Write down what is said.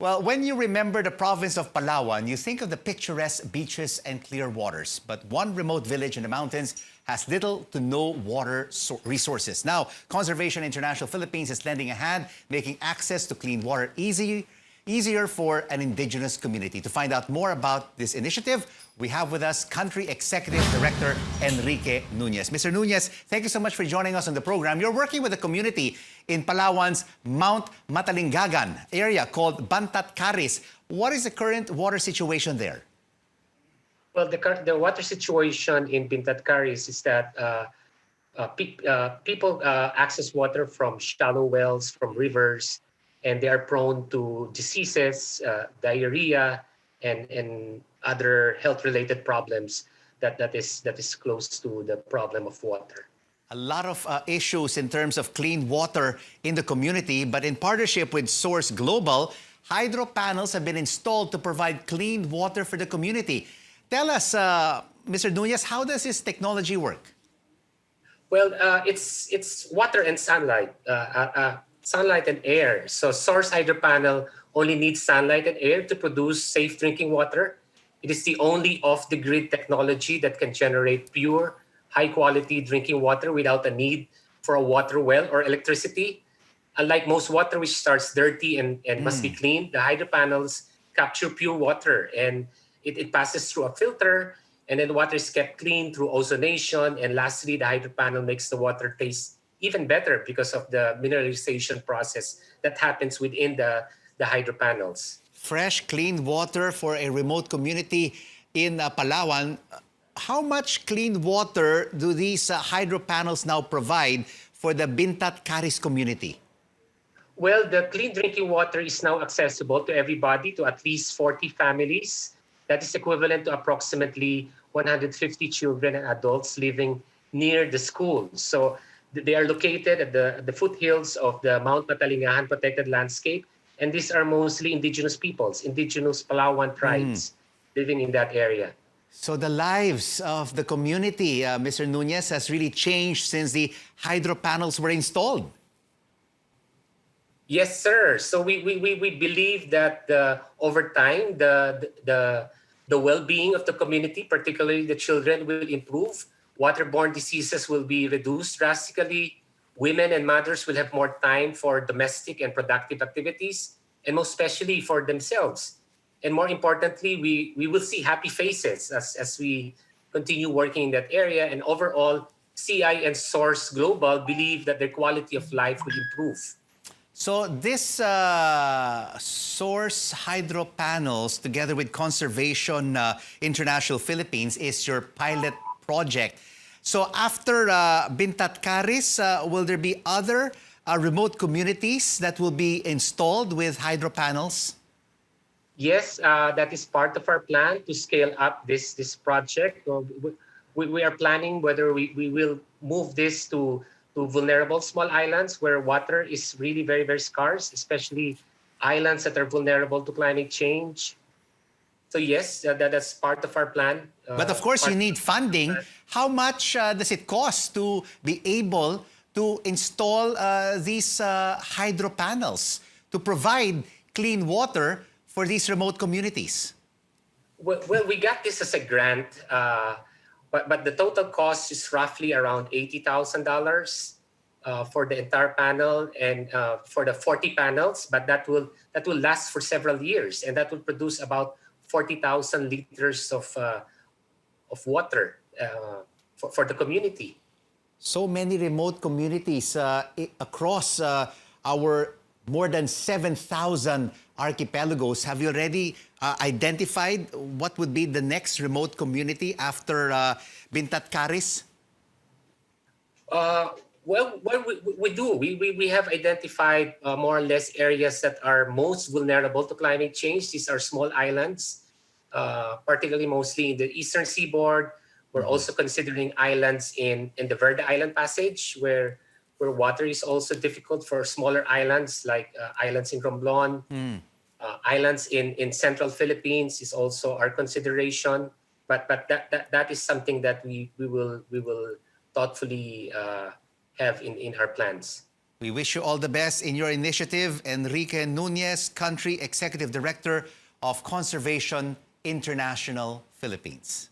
Well, when you remember the province of Palawan, you think of the picturesque beaches and clear waters. But one remote village in the mountains has little to no water resources. Now, Conservation International Philippines is lending a hand, making access to clean water easier for an indigenous community. To find out more about this initiative, we have with us Country Executive Director Enrique Nunez. Mr. Nunez, thank you so much for joining us on the program. You're working with a community in Palawan's Mount Matalingagan area called Bintat Karis. What is the current water situation there? Well, the water situation in Bintat Karis is that people access water from shallow wells, from rivers, and they are prone to diseases, diarrhea, and other health-related problems that is close to the problem of water. A lot of issues in terms of clean water in the community, but in partnership with Source Global, hydropanels have been installed to provide clean water for the community. Tell us, Mr. Nunez, how does this technology work? Well, it's water and sunlight, sunlight and air. So Source Hydropanel only needs sunlight and air to produce safe drinking water. It is the only off-the-grid technology that can generate pure, high-quality drinking water without a need for a water well or electricity. Unlike most water which starts dirty and must be cleaned, the hydropanels capture pure water and it passes through a filter, and then the water is kept clean through ozonation. And lastly, the hydropanel makes the water taste even better because of the mineralization process that happens within the hydropanels. Fresh, clean water for a remote community in Palawan. How much clean water do these hydropanels now provide for the Bintat Karis community? Well, the clean drinking water is now accessible to everybody, to at least 40 families. That is equivalent to approximately 150 children and adults living near the schools. So they are located at the foothills of the Mount Matalingahan protected landscape. And these are mostly indigenous peoples, indigenous Palawan tribes living in that area. So the lives of the community, Mr. Nunez, has really changed since the hydropanels were installed. Yes, sir. So we believe that over time, the well-being of the community, particularly the children, will improve. Waterborne diseases will be reduced drastically. Women and mothers will have more time for domestic and productive activities, and most especially for themselves. And more importantly, we will see happy faces as we continue working in that area. And overall, CI and Source Global believe that their quality of life will improve. So this Source Hydro Panels, together with Conservation International Philippines, is your pilot project. So after Bintat Karis, will there be other remote communities that will be installed with hydro panels? Yes, that is part of our plan to scale up this project. We are planning whether we will move this to vulnerable small islands where water is really very, very scarce, especially islands that are vulnerable to climate change. So yes, that's part of our plan. But of course, you need funding. How much does it cost to be able to install these hydro panels to provide clean water for these remote communities? Well, we got this as a grant, but the total cost is roughly around $80,000 for the entire panel and for the 40 panels. But that will last for several years, and that will produce about 40,000 liters of water for the community. So many remote communities across our more than 7,000 archipelagos. Have you already identified what would be the next remote community after Bintat Karis? Well, we do. We have identified more or less areas that are most vulnerable to climate change. These are small islands, particularly mostly in the eastern seaboard. We're also considering islands in the Verde Island Passage, where water is also difficult for smaller islands like islands in Romblon. Islands in central Philippines is also our consideration. But that is something that we will thoughtfully have in our plans. We wish you all the best in your initiative. Enrique Nunez, Country Executive Director of Conservation International Philippines.